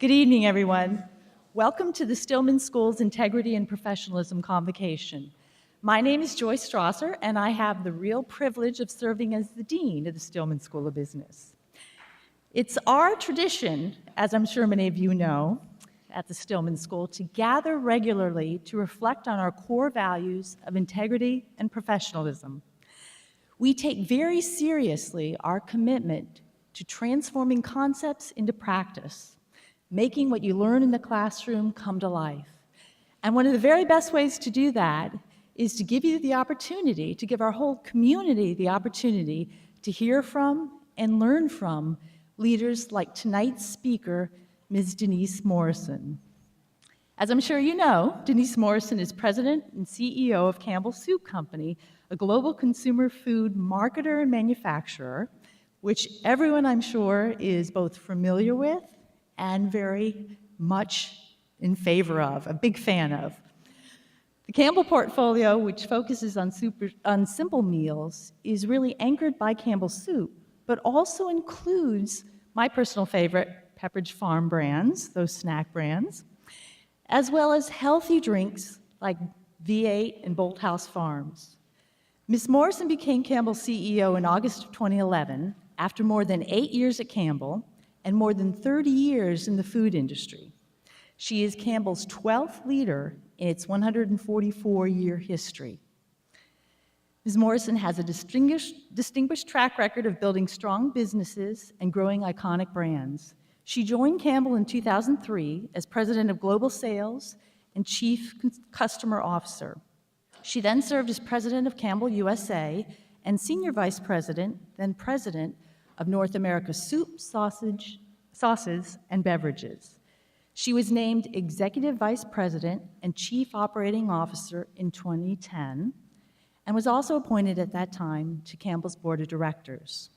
Good evening, everyone. Welcome to the Stillman School's Integrity and Professionalism Convocation. My name is Joyce Strasser, and I have the real privilege of serving as the Dean of the Stillman School of Business. It's our tradition, as I'm sure many of you know, at the Stillman School, to gather regularly to reflect on our core values of integrity and professionalism. We take very seriously our commitment to transforming concepts into practice, making what you learn in the classroom come to life. And one of the very best ways to do that is to give you the opportunity, to give our whole community the opportunity to hear from and learn from leaders like tonight's speaker, Ms. Denise Morrison. As I'm sure you know, Denise Morrison is president and CEO of Campbell Soup Company, a global consumer food marketer and manufacturer, which everyone I'm sure is both familiar with and very much in favor of, a big fan of. The Campbell portfolio, which focuses on simple meals, is really anchored by Campbell Soup, but also includes my personal favorite, Pepperidge Farm brands, those snack brands, as well as healthy drinks like V8 and Bolthouse Farms. Ms. Morrison became Campbell's CEO in August of 2011 after more than 8 years at Campbell and more than 30 years in the food industry. She is Campbell's 12th leader in its 144-year history. Ms. Morrison has a distinguished track record of building strong businesses and growing iconic brands. She joined Campbell in 2003 as President of Global Sales and Chief Customer Officer. She then served as President of Campbell USA and Senior Vice President, then President of North America Soup, Sauces, and Beverages. She was named Executive Vice President and Chief Operating Officer in 2010, and was also appointed at that time to Campbell's Board of Directors.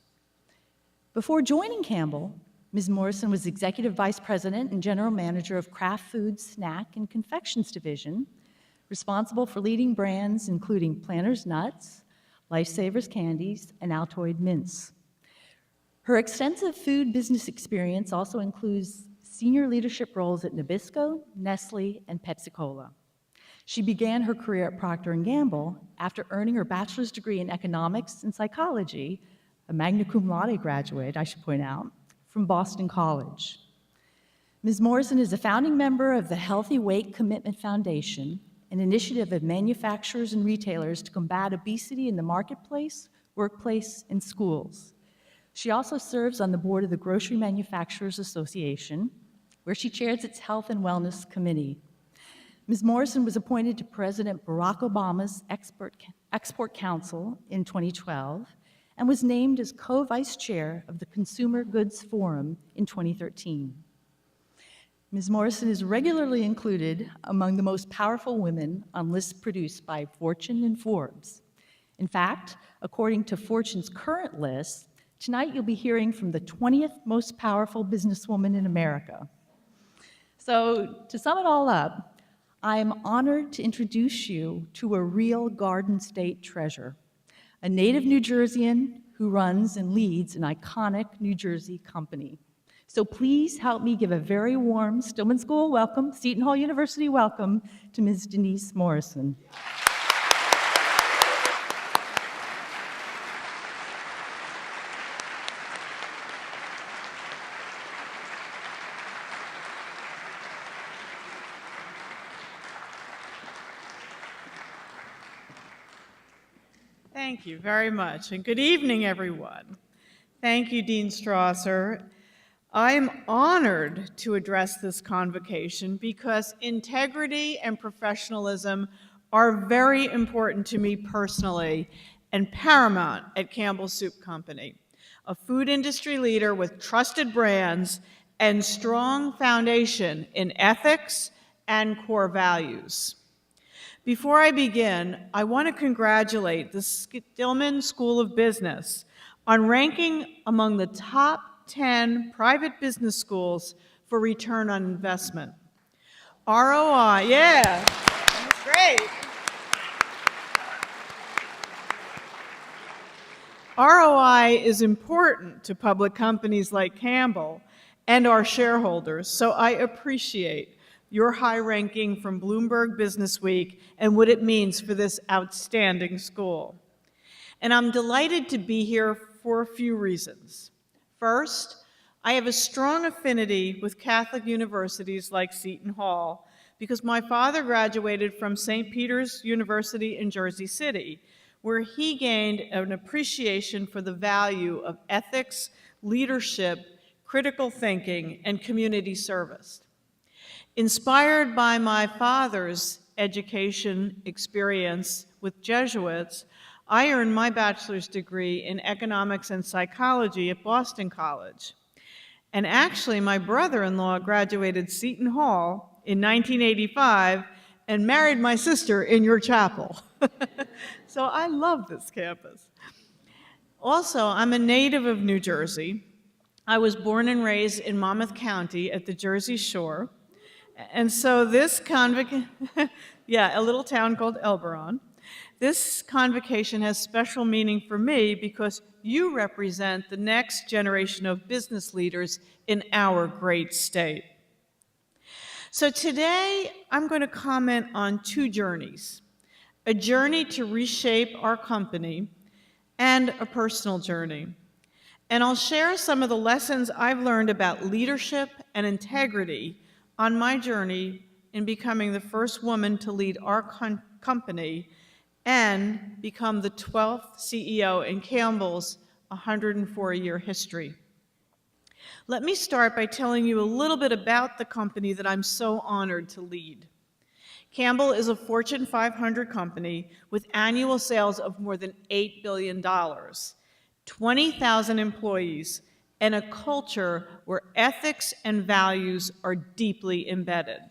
Before joining Campbell, Ms. Morrison was Executive Vice President and General Manager of Kraft Foods Snack and Confections Division, responsible for leading brands including Planters Nuts, Lifesavers Candies, and Altoid Mints. Her extensive food business experience also includes senior leadership roles at Nabisco, Nestle, and Pepsi-Cola. She began her career at Procter & Gamble after earning her bachelor's degree in economics and psychology, a magna cum laude graduate, I should point out, from Boston College. Ms. Morrison is a founding member of the Healthy Weight Commitment Foundation, an initiative of manufacturers and retailers to combat obesity in the marketplace, workplace, and schools. She also serves on the board of the Grocery Manufacturers Association, where she chairs its Health and Wellness Committee. Ms. Morrison was appointed to President Barack Obama's Export Council in 2012 and was named as co-vice chair of the Consumer Goods Forum in 2013. Ms. Morrison is regularly included among the most powerful women on lists produced by Fortune and Forbes. In fact, according to Fortune's current list, tonight you'll be hearing from the 20th most powerful businesswoman in America. So to sum it all up, I am honored to introduce you to a real Garden State treasure, a native New Jerseyan who runs and leads an iconic New Jersey company. So please help me give a very warm Stillman School welcome, Seton Hall University welcome to Ms. Denise Morrison. Thank you very much, and good evening, everyone. Thank you, Dean Strasser. I am honored to address this convocation because integrity and professionalism are very important to me personally and paramount at Campbell Soup Company, a food industry leader with trusted brands and strong foundation in ethics and core values. Before I begin, I want to congratulate the Stillman School of Business on ranking among the top 10 private business schools for return on investment. ROI, yeah, that's great. ROI is important to public companies like Campbell, and our shareholders, so I appreciate your high ranking from Bloomberg Businessweek and what it means for this outstanding school. And I'm delighted to be here for a few reasons. First, I have a strong affinity with Catholic universities like Seton Hall because my father graduated from St. Peter's University in Jersey City, where he gained an appreciation for the value of ethics, leadership, critical thinking, and community service. Inspired by my father's education experience with Jesuits, I earned my bachelor's degree in economics and psychology at Boston College. And actually, my brother-in-law graduated Seton Hall in 1985 and married my sister in your chapel. So I love this campus. Also, I'm a native of New Jersey. I was born and raised in Monmouth County at the Jersey Shore. And so this a little town called Elberon. This convocation has special meaning for me because you represent the next generation of business leaders in our great state. So today, I'm going to comment on two journeys: a journey to reshape our company and a personal journey. And I'll share some of the lessons I've learned about leadership and integrity on my journey in becoming the first woman to lead our company and become the 12th CEO in Campbell's 104-year history. Let me start by telling you a little bit about the company that I'm so honored to lead. Campbell is a Fortune 500 company with annual sales of more than $8 billion, 20,000 employees, and a culture where ethics and values are deeply embedded.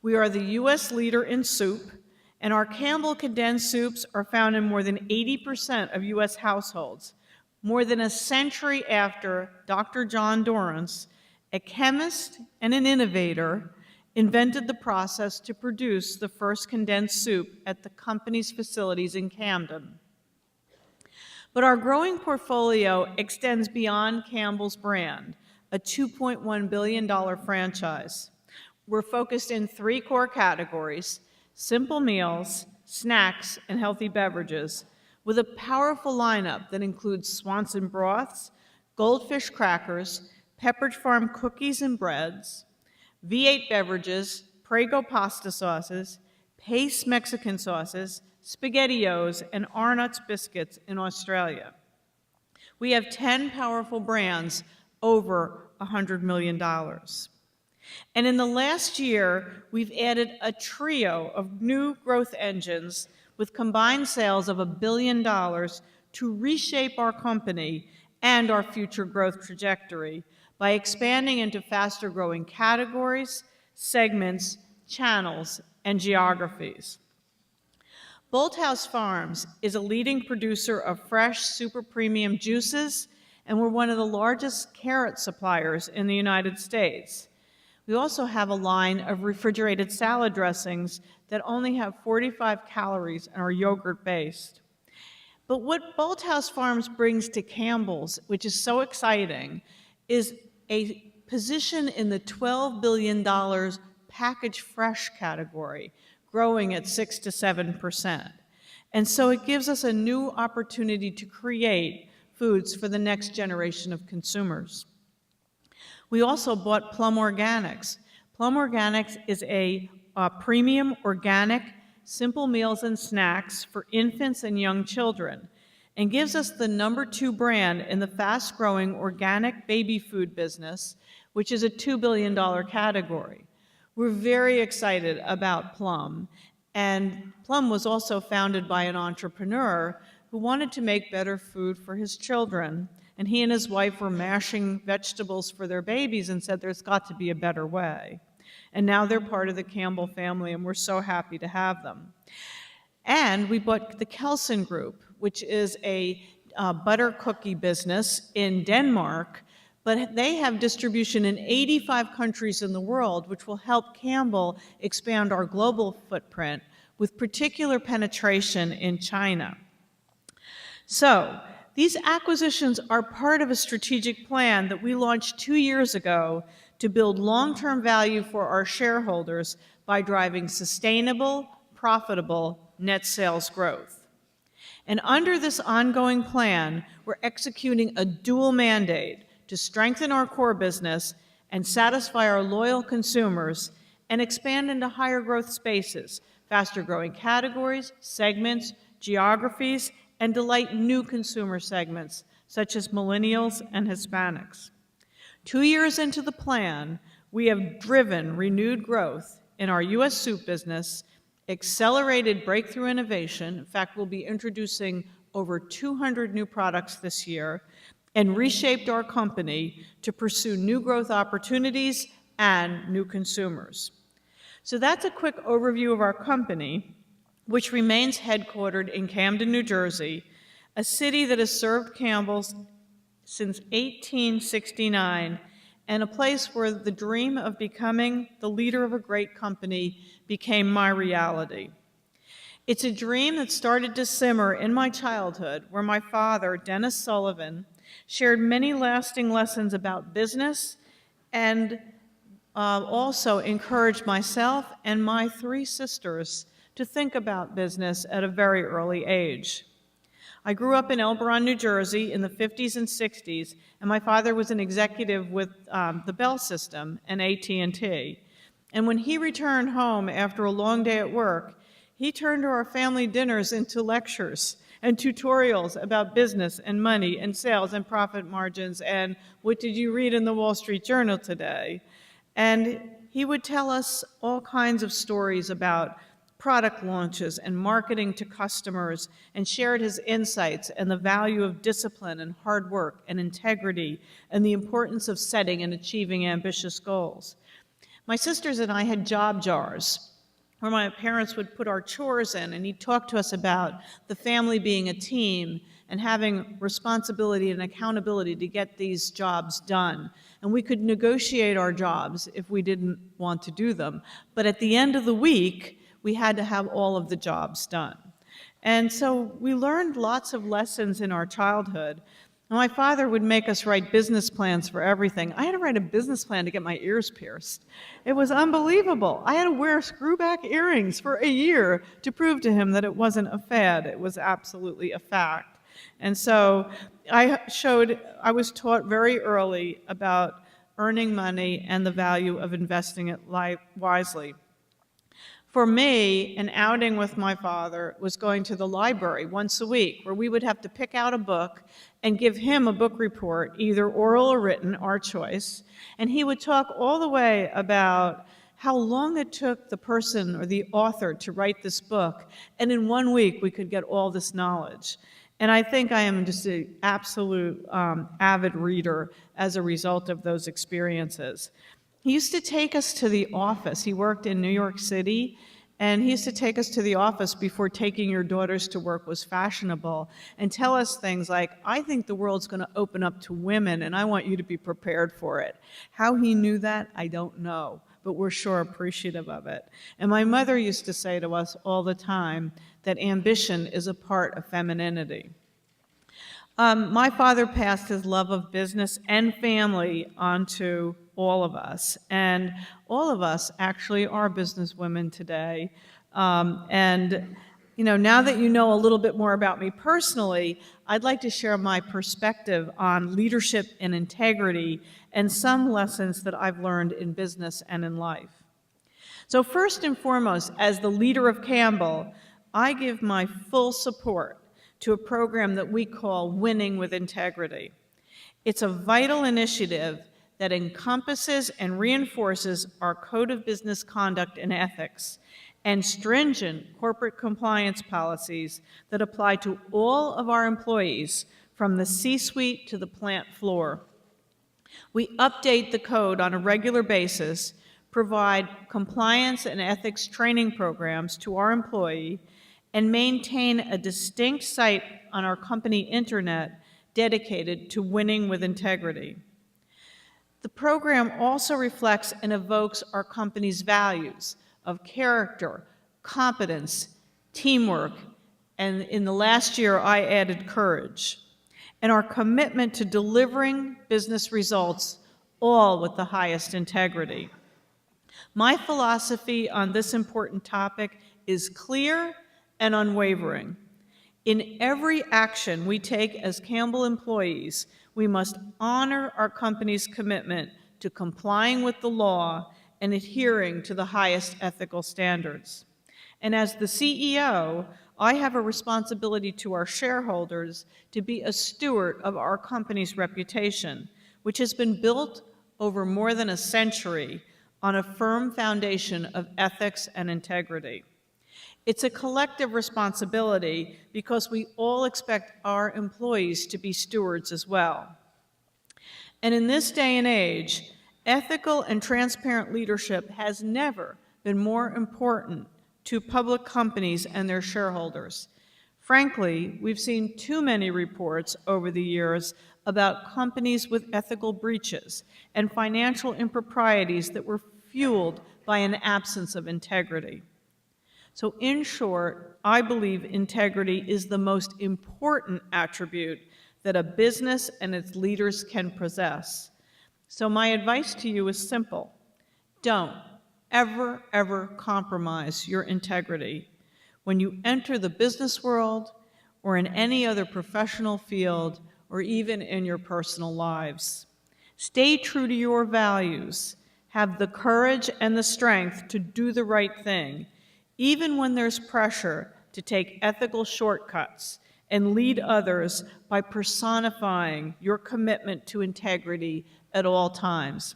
We are the U.S. leader in soup, and our Campbell condensed soups are found in more than 80% of U.S. households, more than a century after Dr. John Dorrance, a chemist and an innovator, invented the process to produce the first condensed soup at the company's facilities in Camden. But our growing portfolio extends beyond Campbell's brand, a $2.1 billion franchise. We're focused in three core categories: simple meals, snacks, and healthy beverages, with a powerful lineup that includes Swanson broths, Goldfish crackers, Pepperidge Farm cookies and breads, V8 beverages, Prego pasta sauces, Pace Mexican sauces, SpaghettiOs, and Arnott's biscuits in Australia. We have 10 powerful brands over $100 million. And in the last year, we've added a trio of new growth engines with combined sales of $1 billion to reshape our company and our future growth trajectory by expanding into faster-growing categories, segments, channels, and geographies. Bolthouse Farms is a leading producer of fresh, super premium juices, and we're one of the largest carrot suppliers in the United States. We also have a line of refrigerated salad dressings that only have 45 calories and are yogurt-based. But what Bolthouse Farms brings to Campbell's, which is so exciting, is a position in the $12 billion packaged fresh category, growing at 6 to 7%. And so it gives us a new opportunity to create foods for the next generation of consumers. We also bought Plum Organics. Plum Organics is a premium organic simple meals and snacks for infants and young children, and gives us the #2 brand in the fast-growing organic baby food business, which is a $2 billion category. We're very excited about Plum, and Plum was also founded by an entrepreneur who wanted to make better food for his children, and he and his wife were mashing vegetables for their babies and said there's got to be a better way. And now they're part of the Campbell family, and we're so happy to have them. And we bought the Kelson Group, which is a butter cookie business in Denmark, but they have distribution in 85 countries in the world, which will help Campbell expand our global footprint with particular penetration in China. So these acquisitions are part of a strategic plan that we launched 2 years ago to build long-term value for our shareholders by driving sustainable, profitable net sales growth. And under this ongoing plan, we're executing a dual mandate to strengthen our core business and satisfy our loyal consumers and expand into higher growth spaces, faster growing categories, segments, geographies, and delight new consumer segments, such as millennials and Hispanics. 2 years into the plan, we have driven renewed growth in our U.S. soup business, accelerated breakthrough innovation. In fact, we'll be introducing over 200 new products this year, and reshaped our company to pursue new growth opportunities and new consumers. So that's a quick overview of our company, which remains headquartered in Camden, New Jersey, a city that has served Campbell's since 1869, and a place where the dream of becoming the leader of a great company became my reality. It's a dream that started to simmer in my childhood, where my father, Dennis Sullivan, shared many lasting lessons about business and also encouraged myself and my 3 sisters to think about business at a very early age. I grew up in Elberon, New Jersey in the 50s and 60s, and my father was an executive with the Bell System and AT&T. And when he returned home after a long day at work, he turned our family dinners into lectures and tutorials about business and money and sales and profit margins and what did you read in the Wall Street Journal today. And he would tell us all kinds of stories about product launches and marketing to customers, and shared his insights and the value of discipline and hard work and integrity and the importance of setting and achieving ambitious goals. My sisters and I had job jars where my parents would put our chores in, and he'd talk to us about the family being a team and having responsibility and accountability to get these jobs done. And we could negotiate our jobs if we didn't want to do them. But at the end of the week, we had to have all of the jobs done. And so we learned lots of lessons in our childhood. And my father would make us write business plans for everything. I had to write a business plan to get my ears pierced. It was unbelievable. I had to wear screwback earrings for a year to prove to him that it wasn't a fad. It was absolutely a fact. And so I was taught very early about earning money and the value of investing it wisely. For me, an outing with my father was going to the library once a week, where we would have to pick out a book and give him a book report, either oral or written, our choice. And he would talk all the way about how long it took the person or the author to write this book. And in 1 week, we could get all this knowledge. And I think I am just an absolute avid reader as a result of those experiences. He used to take us to the office. He worked in New York City, and he used to take us to the office before taking your daughters to work was fashionable and tell us things like, I think the world's going to open up to women, and I want you to be prepared for it. How he knew that, I don't know, but we're sure appreciative of it. And my mother used to say to us all the time that ambition is a part of femininity. My father passed his love of business and family onto all of us, and all of us actually are businesswomen today. And now that you know a little bit more about me personally, I'd like to share my perspective on leadership and integrity and some lessons that I've learned in business and in life. So first and foremost, as the leader of Campbell, I give my full support to a program that we call Winning with Integrity. It's a vital initiative that encompasses and reinforces our code of business conduct and ethics and stringent corporate compliance policies that apply to all of our employees from the C-suite to the plant floor. We update the code on a regular basis, provide compliance and ethics training programs to our employee, and maintain a distinct site on our company internet dedicated to winning with integrity. The program also reflects and evokes our company's values of character, competence, teamwork, and in the last year I added courage. and our commitment to delivering business results, all with the highest integrity. My philosophy on this important topic is clear and unwavering. In every action we take as Campbell employees, we must honor our company's commitment to complying with the law and adhering to the highest ethical standards. And as the CEO, I have a responsibility to our shareholders to be a steward of our company's reputation, which has been built over more than a century on a firm foundation of ethics and integrity. It's a collective responsibility because we all expect our employees to be stewards as well. And in this day and age, ethical and transparent leadership has never been more important to public companies and their shareholders. Frankly, we've seen too many reports over the years about companies with ethical breaches and financial improprieties that were fueled by an absence of integrity. So in short, I believe integrity is the most important attribute that a business and its leaders can possess. So my advice to you is simple. Don't ever compromise your integrity when you enter the business world or in any other professional field or even in your personal lives. Stay true to your values. Have the courage and the strength to do the right thing, even when there's pressure to take ethical shortcuts and lead others by personifying your commitment to integrity at all times.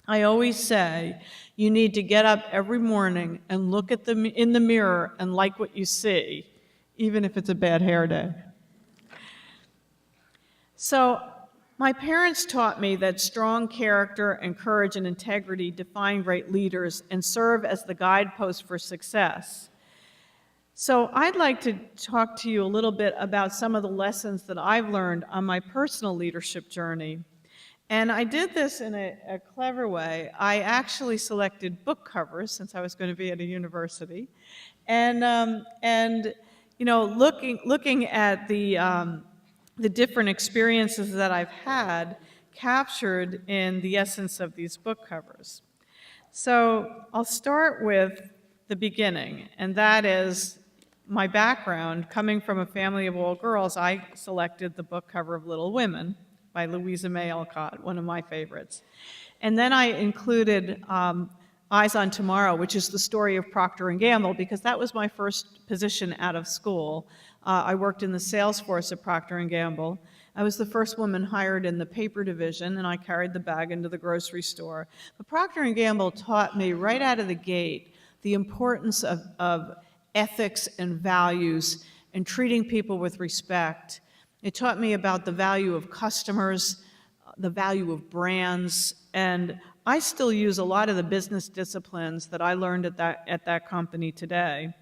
I always say you need to get up every morning and look at in the mirror and like what you see, even if it's a bad hair day. So my parents taught me that strong character and courage and integrity define great leaders and serve as the guidepost for success. So I'd like to talk to you a little bit about some of the lessons that I've learned on my personal leadership journey. And I did this in a clever way. I actually selected book covers since I was going to be at a university, and you know, looking at the different experiences that I've had captured in the essence of these book covers. So I'll start with the beginning, and that is my background. Coming from a family of all girls, I selected the book cover of Little Women by Louisa May Alcott, one of my favorites. And then I included Eyes on Tomorrow, which is the story of Procter & Gamble, because that was my first position out of school. I worked in the sales force at Procter & Gamble. I was the first woman hired in the paper division, and I carried the bag into the grocery store. But Procter & Gamble taught me right out of the gate the importance of ethics and values and treating people with respect. It taught me about the value of customers, the value of brands, and I still use a lot of the business disciplines that I learned at that company today.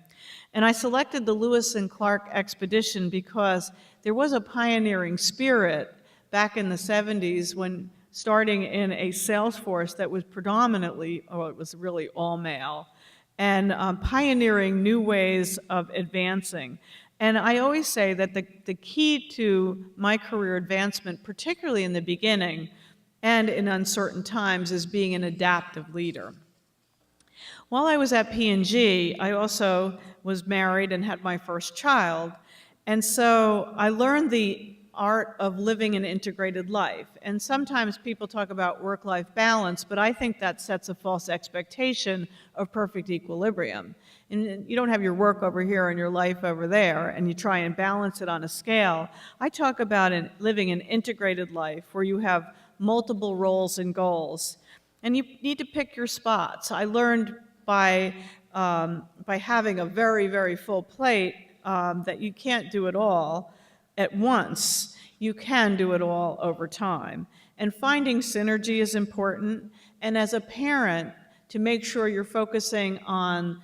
And I selected the Lewis and Clark expedition because there was a pioneering spirit back in the 70s when starting in a sales force that was predominantly, or it was really all male, and pioneering new ways of advancing. And I always say that the key to my career advancement, particularly in the beginning and in uncertain times, is being an adaptive leader. While I was at P&G, I also was married and had my first child. And so I learned the art of living an integrated life. And sometimes people talk about work-life balance, but I think that sets a false expectation of perfect equilibrium. And you don't have your work over here and your life over there, and you try and balance it on a scale. I talk about living an integrated life where you have multiple roles and goals. And you need to pick your spots. I learned by having a very full plate that you can't do it all at once. You can do it all over time. And finding synergy is important. And as a parent, to make sure you're focusing on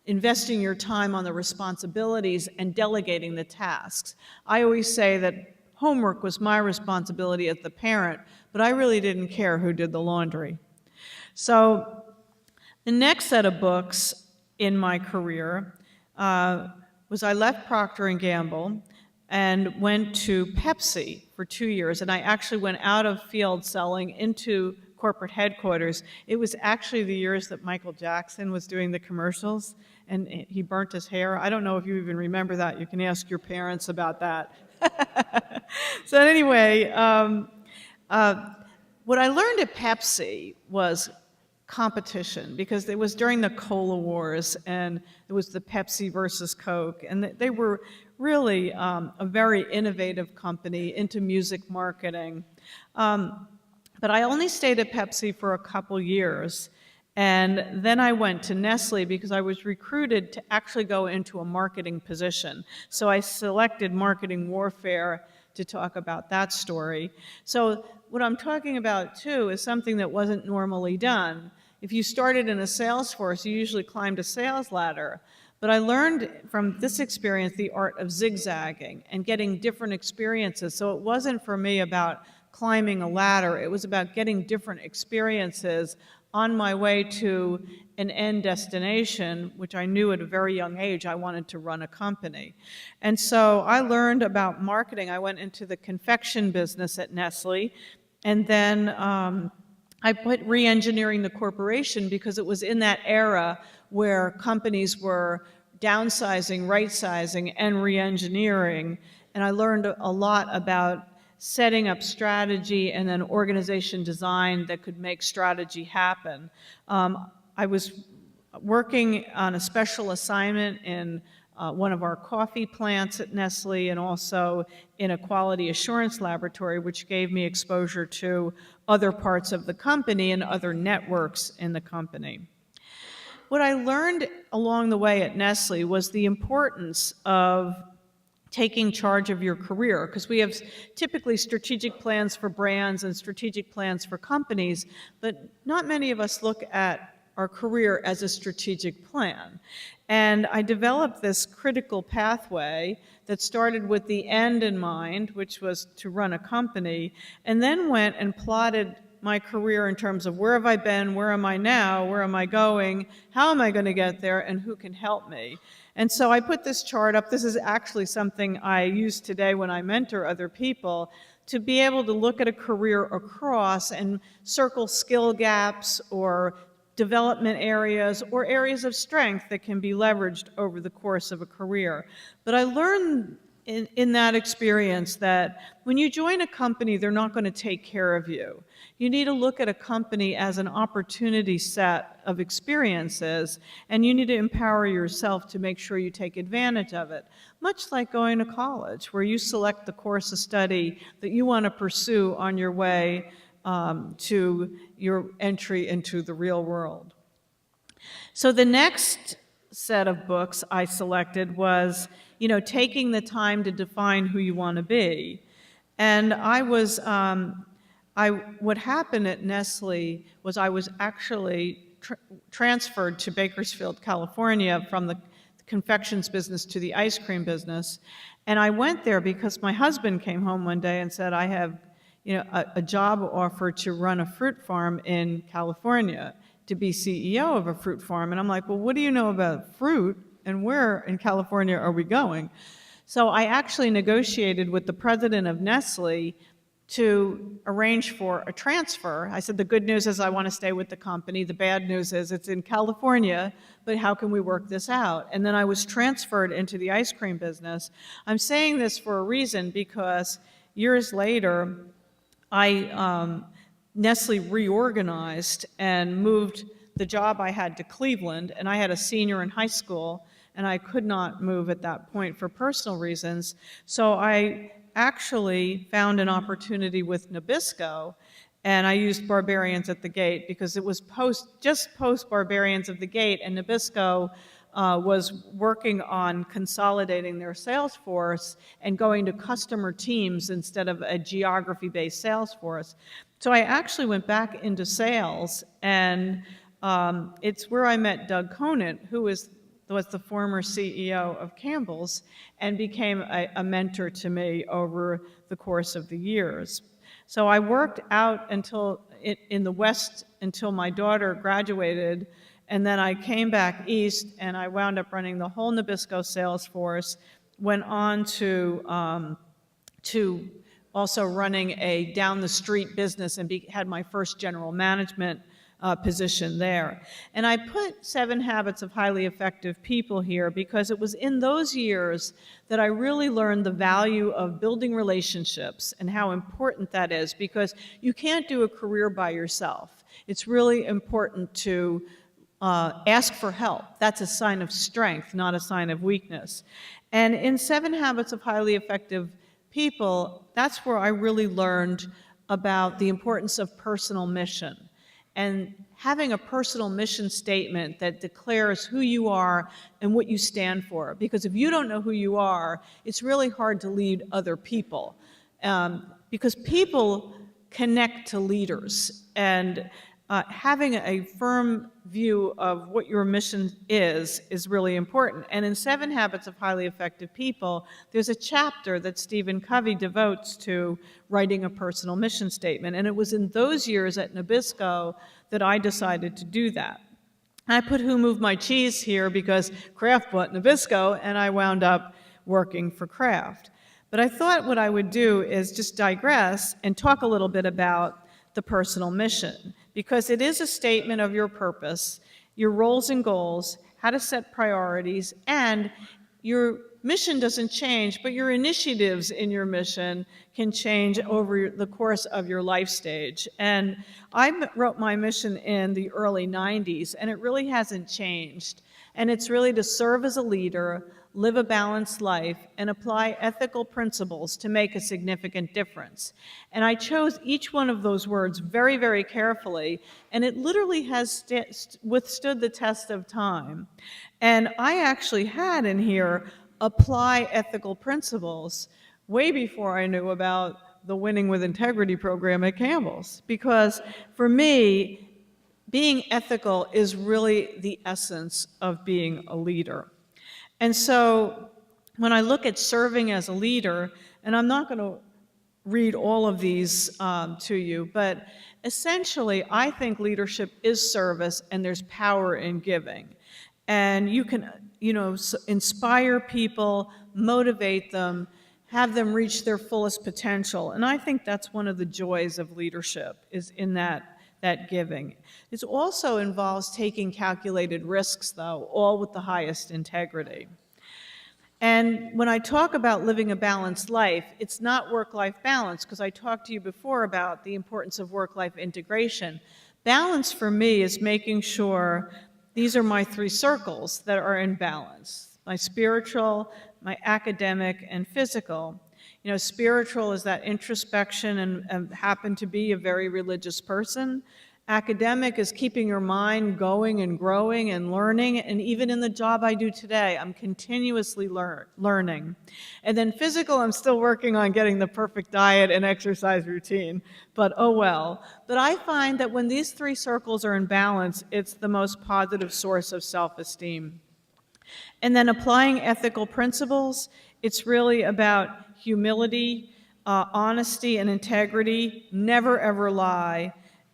investing your time on the responsibilities and delegating the tasks. I always say that homework was my responsibility as the parent, but I really didn't care who did the laundry. So the next set of books in my career was I left Procter & Gamble and went to Pepsi for 2 years, and I actually went out of field selling into corporate headquarters. It was actually the years that Michael Jackson was doing the commercials, and he burnt his hair. I don't know if you even remember that. You can ask your parents about that. So anyway, what I learned at Pepsi was competition, because it was during the Cola Wars, and it was the Pepsi versus Coke, and they were really a very innovative company into music marketing. But I only stayed at Pepsi for a couple years, and then I went to Nestle because I was recruited to actually go into a marketing position. So I selected marketing warfare to talk about that story. So what I'm talking about too is something that wasn't normally done. If you started in a sales force, you usually climbed a sales ladder. But I learned from this experience the art of zigzagging and getting different experiences. So it wasn't for me about climbing a ladder. It was about getting different experiences on my way to an end destination, which I knew at a very young age I wanted to run a company. And so I learned about marketing. I went into the confection business at Nestle, and then I put re-engineering the corporation because it was in that era where companies were downsizing, right-sizing, and re-engineering. And I learned a lot about setting up strategy and then organization design that could make strategy happen. I was working on a special assignment in one of our coffee plants at Nestle, and also in a quality assurance laboratory, which gave me exposure to other parts of the company and other networks in the company. What I learned along the way at Nestle was the importance of taking charge of your career, because we have typically strategic plans for brands and strategic plans for companies, but not many of us look at our career as a strategic plan. And I developed this critical pathway that started with the end in mind, which was to run a company, and then went and plotted my career in terms of where have I been, where am I now, where am I going, how am I going to get there, and who can help me. And so I put this chart up. This is actually something I use today when I mentor other people, to be able to look at a career across and circle skill gaps or development areas or areas of strength that can be leveraged over the course of a career. But I learned in that experience that when you join a company, they're not going to take care of you. You need to look at a company as an opportunity set of experiences, and you need to empower yourself to make sure you take advantage of it. Much like going to college, where you select the course of study that you want to pursue on your way to your entry into the real world. So the next set of books I selected was, taking the time to define who you want to be. And what happened at Nestle was I was actually transferred to Bakersfield, California, from the confections business to the ice cream business. And I went there because my husband came home one day and said, I have a job offer to run a fruit farm in California, to be CEO of a fruit farm. And I'm like, well, what do you know about fruit, and where in California are we going? So I actually negotiated with the president of Nestle to arrange for a transfer. I said, the good news is I want to stay with the company. The bad news is it's in California, but how can we work this out? And then I was transferred into the ice cream business. I'm saying this for a reason, because years later, Nestle reorganized and moved the job I had to Cleveland, and I had a senior in high school, and I could not move at that point for personal reasons. So I actually found an opportunity with Nabisco, and I used Barbarians at the Gate because it was just post Barbarians at the Gate, and Nabisco was working on consolidating their sales force and going to customer teams instead of a geography-based sales force. So I actually went back into sales, and it's where I met Doug Conant, who was the former CEO of Campbell's, and became a mentor to me over the course of the years. So I worked out in the West until my daughter graduated, and then I came back east, and I wound up running the whole Nabisco sales force, went on to also running a down-the-street business and had my first general management position there. And I put 7 Habits of Highly Effective People here because it was in those years that I really learned the value of building relationships and how important that is, because you can't do a career by yourself. It's really important to ask for help. That's a sign of strength, not a sign of weakness. And in 7 Habits of Highly Effective People, that's where I really learned about the importance of personal mission and having a personal mission statement that declares who you are and what you stand for. Because if you don't know who you are, it's really hard to lead other people. Because people connect to leaders, and having a firm view of what your mission is really important. And in 7 Habits of Highly Effective People, there's a chapter that Stephen Covey devotes to writing a personal mission statement. And it was in those years at Nabisco that I decided to do that. I put Who Moved My Cheese here because Kraft bought Nabisco, and I wound up working for Kraft. But I thought what I would do is just digress and talk a little bit about the personal mission, because it is a statement of your purpose, your roles and goals, how to set priorities, and your mission doesn't change, but your initiatives in your mission can change over the course of your life stage. And I wrote my mission in the early 90s, and it really hasn't changed. And it's really to serve as a leader, live a balanced life, and apply ethical principles to make a significant difference. And I chose each one of those words very, very carefully, and it literally has withstood the test of time. And I actually had in here apply ethical principles way before I knew about the Winning with Integrity program at Campbell's, because for me, being ethical is really the essence of being a leader. And so when I look at serving as a leader, and I'm not going to read all of these to you, but essentially I think leadership is service, and there's power in giving. And you can, inspire people, motivate them, have them reach their fullest potential. And I think that's one of the joys of leadership, is in that giving. It also involves taking calculated risks, though, all with the highest integrity. And when I talk about living a balanced life, it's not work-life balance, because I talked to you before about the importance of work-life integration. Balance for me is making sure these are my 3 circles that are in balance: my spiritual, my academic, and physical. Spiritual is that introspection and happen to be a very religious person. Academic is keeping your mind going and growing and learning, and even in the job I do today, I'm continuously learning. And then physical, I'm still working on getting the perfect diet and exercise routine, but oh well. But I find that when these 3 circles are in balance, it's the most positive source of self-esteem. And then applying ethical principles, it's really about humility, honesty and integrity, never ever lie,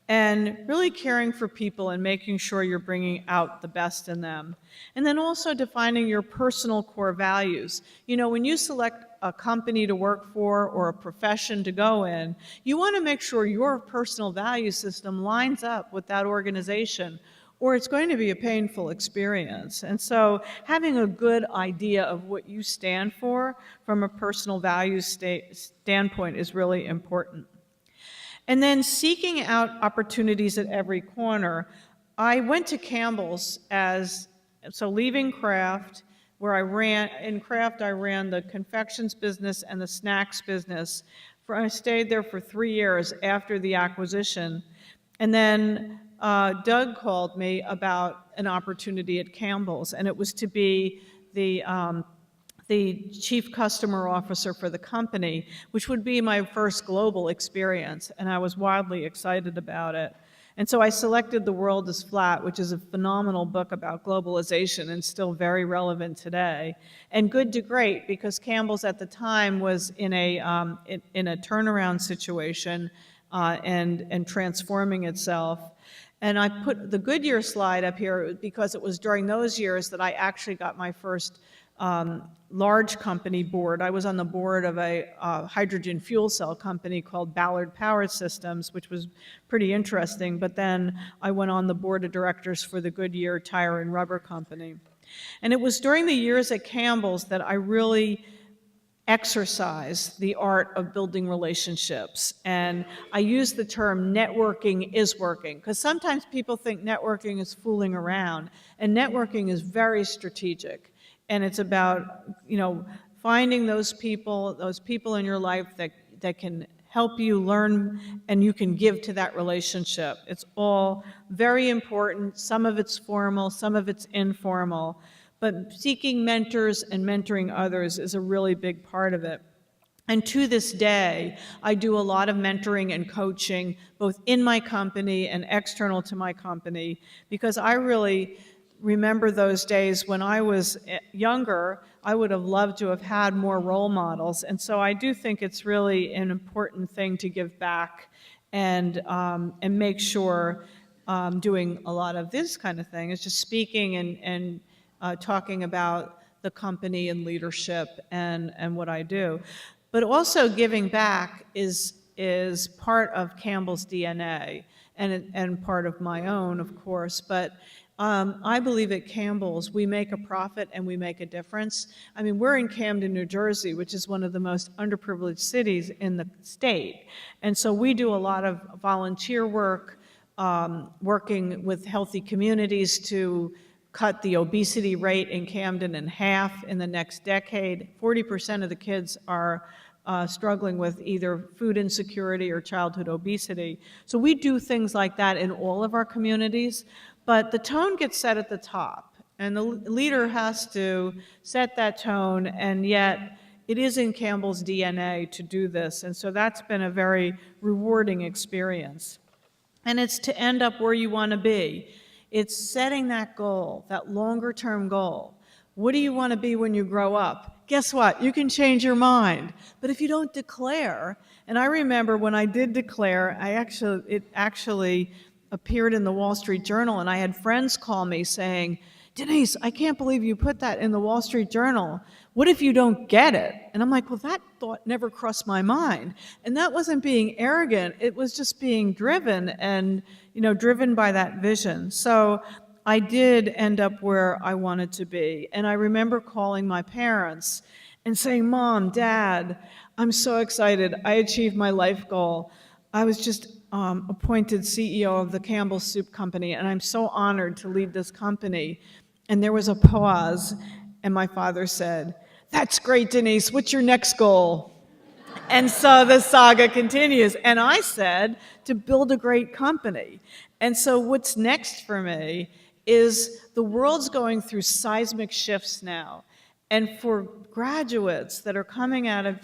and really caring for people and making sure you're bringing out the best in them. And then also defining your personal core values. When you select a company to work for or a profession to go in, you want to make sure your personal value system lines up with that organization, or it's going to be a painful experience. And so having a good idea of what you stand for from a personal value standpoint is really important. And then seeking out opportunities at every corner. I went to Campbell's leaving Kraft, where I ran the confections business and the snacks business. I stayed there for 3 years after the acquisition. And then Doug called me about an opportunity at Campbell's, and it was to be the chief customer officer for the company, which would be my first global experience, and I was wildly excited about it. And so I selected The World is Flat, which is a phenomenal book about globalization and still very relevant today, and Good to Great, because Campbell's at the time was in a turnaround situation and transforming itself. And I put the good year slide up here because it was during those years that I actually got my first large company board. I was on the board of a hydrogen fuel cell company called Ballard Power Systems, which was pretty interesting. But then I went on the board of directors for the Goodyear Tire and Rubber Company. And it was during the years at Campbell's that I really exercised the art of building relationships. And I use the term networking is working, because sometimes people think networking is fooling around, and networking is very strategic. And it's about, finding those people in your life that can help you learn and you can give to that relationship. It's all very important. Some of it's formal, some of it's informal. But seeking mentors and mentoring others is a really big part of it. And to this day, I do a lot of mentoring and coaching, both in my company and external to my company, because I really remember those days when I was younger. I would have loved to have had more role models. And so I do think it's really an important thing to give back and make sure doing a lot of this kind of thing is just speaking and talking about the company and leadership and what I do. But also giving back is part of Campbell's DNA and part of my own, of course. But I believe at Campbell's we make a profit and we make a difference. I mean, we're in Camden, New Jersey, which is one of the most underprivileged cities in the state. And so we do a lot of volunteer work, working with healthy communities to cut the obesity rate in Camden in half in the next decade. 40% of the kids are struggling with either food insecurity or childhood obesity. So we do things like that in all of our communities, but the tone gets set at the top, and the leader has to set that tone, and yet it is in Campbell's DNA to do this, and so that's been a very rewarding experience. And it's to end up where you want to be. It's setting that goal, that longer-term goal. What do you want to be when you grow up? Guess what? You can change your mind. But if you don't declare, and I remember when I did declare, it actually appeared in the Wall Street Journal, and I had friends call me saying, Denise, I can't believe you put that in the Wall Street Journal. What if you don't get it? And I'm like, well, that thought never crossed my mind. And that wasn't being arrogant. It was just being driven and, driven by that vision. So I did end up where I wanted to be. And I remember calling my parents and saying, Mom, Dad, I'm so excited. I achieved my life goal. I was just appointed CEO of the Campbell Soup Company, and I'm so honored to lead this company. And there was a pause, and my father said, that's great, Denise. What's your next goal? And so the saga continues. And I said, to build a great company. And so what's next for me is the world's going through seismic shifts now. And for graduates that are coming out of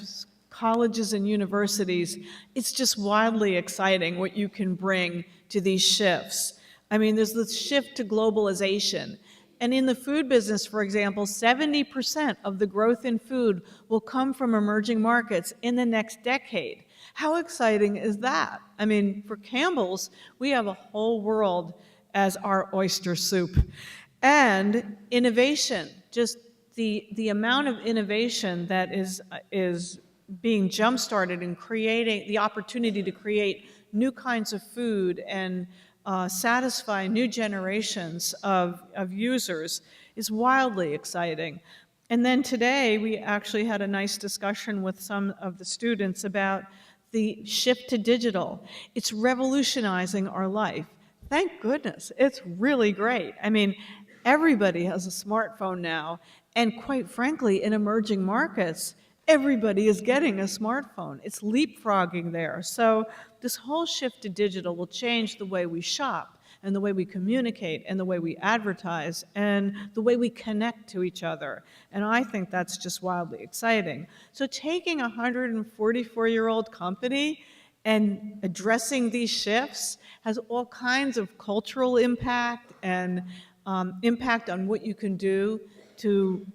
colleges and universities, it's just wildly exciting what you can bring to these shifts. I mean, there's this shift to globalization. And in the food business, for example, 70% of the growth in food will come from emerging markets in the next decade. How exciting is that? I mean, for Campbell's, we have a whole world as our oyster soup. And innovation, just the amount of innovation that is being jump-started and creating the opportunity to create new kinds of food and satisfy new generations of users is wildly exciting. And then today, we actually had a nice discussion with some of the students about the shift to digital. It's revolutionizing our life. Thank goodness, it's really great. I mean, everybody has a smartphone now, and quite frankly, in emerging markets, everybody is getting a smartphone. It's leapfrogging there. So this whole shift to digital will change the way we shop and the way we communicate and the way we advertise and the way we connect to each other. And I think that's just wildly exciting. So taking a 144-year-old company and addressing these shifts has all kinds of cultural impact and impact on what you can do to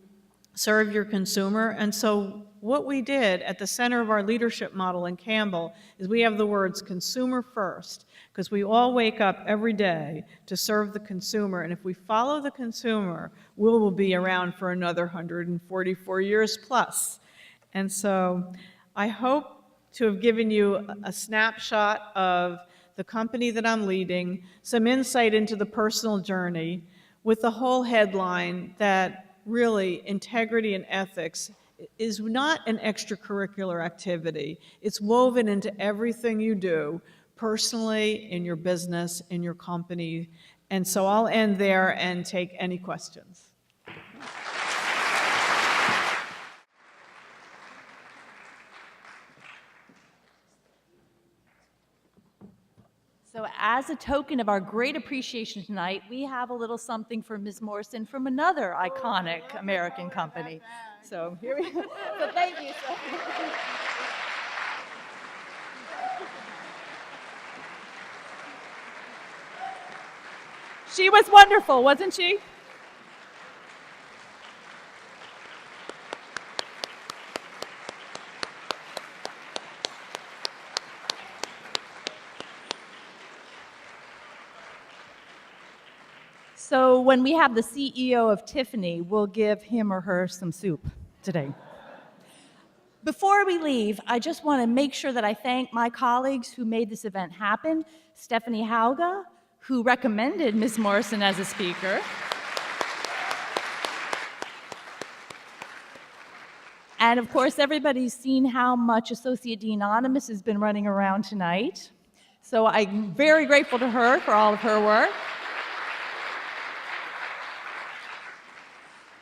serve your consumer. And so what we did at the center of our leadership model in Campbell is we have the words consumer first, because we all wake up every day to serve the consumer. And if we follow the consumer, we will be around for another 144 years plus. And so I hope to have given you a snapshot of the company that I'm leading, some insight into the personal journey, with the whole headline that really integrity and ethics is not an extracurricular activity. It's woven into everything you do, personally, in your business, in your company. And so I'll end there and take any questions. So as a token of our great appreciation tonight, we have a little something for Ms. Morrison from another iconic American company. So here we go. So thank you. She was wonderful, wasn't she? So when we have the CEO of Tiffany, we'll give him or her some soup today. Before we leave, I just want to make sure that I thank my colleagues who made this event happen. Stephanie Hauga, who recommended Ms. Morrison as a speaker. And of course, everybody's seen how much Associate Dean Anonymous has been running around tonight. So I'm very grateful to her for all of her work.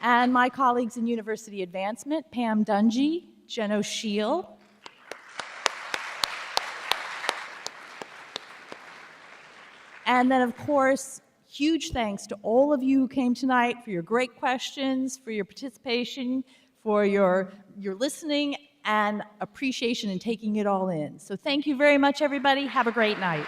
And my colleagues in University Advancement, Pam Dungy, Jen O'Sheal. And then, of course, huge thanks to all of you who came tonight for your great questions, for your participation, for your listening and appreciation in taking it all in. So thank you very much, everybody. Have a great night.